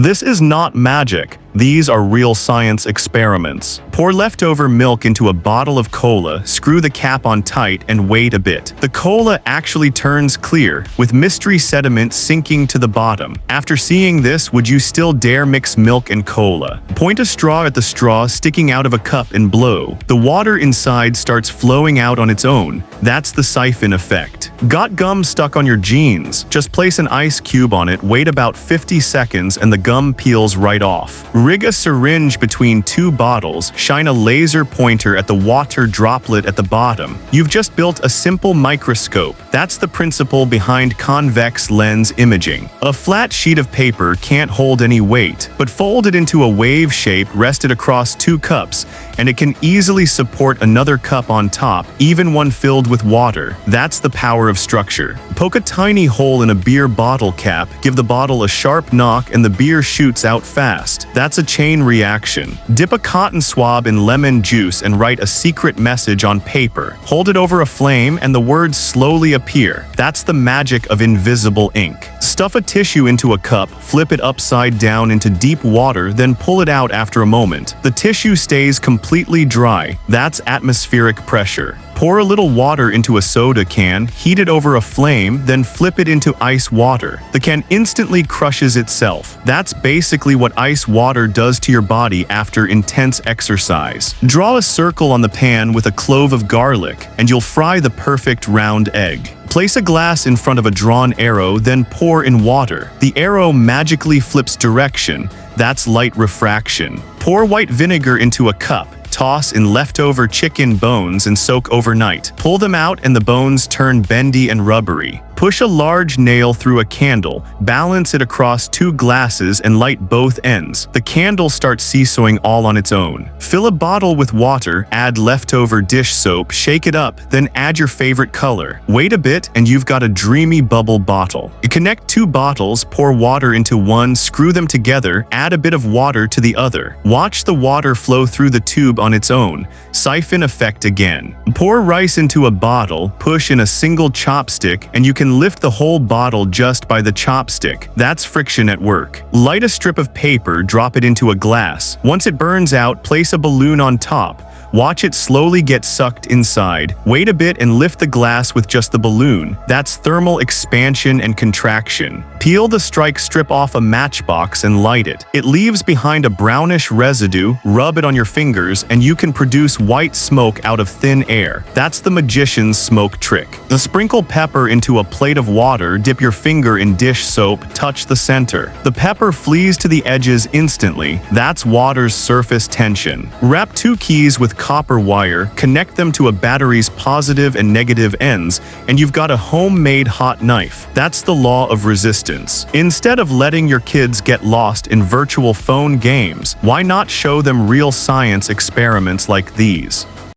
This is not magic. These are real science experiments. Pour leftover milk into a bottle of cola, screw the cap on tight, and wait a bit. The cola actually turns clear, with mystery sediment sinking to the bottom. After seeing this, would you still dare mix milk and cola? Point a straw at the straw sticking out of a cup and blow. The water inside starts flowing out on its own. That's the siphon effect. Got gum stuck on your jeans? Just place an ice cube on it, wait about 50 seconds, and the gum peels right off. Rig a syringe between two bottles, shine a laser pointer at the water droplet at the bottom. You've just built a simple microscope. That's the principle behind convex lens imaging. A flat sheet of paper can't hold any weight, but fold it into a wave shape, rest it across two cups, and it can easily support another cup on top, even one filled with water. That's the power of structure. Poke a tiny hole in a beer bottle cap, give the bottle a sharp knock, and the beer shoots out fast. That's a chain reaction. Dip a cotton swab in lemon juice and write a secret message on paper. Hold it over a flame and the words slowly appear. That's the magic of invisible ink. Stuff a tissue into a cup, flip it upside down into deep water, then pull it out after a moment. The tissue stays completely dry. That's atmospheric pressure. Pour a little water into a soda can, heat it over a flame, then flip it into ice water. The can instantly crushes itself. That's basically what ice water does to your body after intense exercise. Draw a circle on the pan with a clove of garlic, and you'll fry the perfect round egg. Place a glass in front of a drawn arrow, then pour in water. The arrow magically flips direction. That's light refraction. Pour white vinegar into a cup. Toss in leftover chicken bones and soak overnight. Pull them out and the bones turn bendy and rubbery. Push a large nail through a candle, balance it across two glasses and light both ends. The candle starts seesawing all on its own. Fill a bottle with water, add leftover dish soap, shake it up, then add your favorite color. Wait a bit and you've got a dreamy bubble bottle. You connect two bottles, pour water into one, screw them together, add a bit of water to the other. Watch the water flow through the tube on its own. Siphon effect again. Pour rice into a bottle, push in a single chopstick, and you can lift the whole bottle just by the chopstick. That's friction at work. Light a strip of paper, drop it into a glass. Once it burns out, place a balloon on top. Watch it slowly get sucked inside. Wait a bit and lift the glass with just the balloon. That's thermal expansion and contraction. Peel the strike strip off a matchbox and light it. It leaves behind a brownish residue, rub it on your fingers, and you can produce white smoke out of thin air. That's the magician's smoke trick. Sprinkle pepper into a plate of water, dip your finger in dish soap, touch the center. The pepper flees to the edges instantly. That's water's surface tension. Wrap two keys with copper wire, connect them to a battery's positive and negative ends, and you've got a homemade hot knife. That's the law of resistance. Instead of letting your kids get lost in virtual phone games, why not show them real science experiments like these?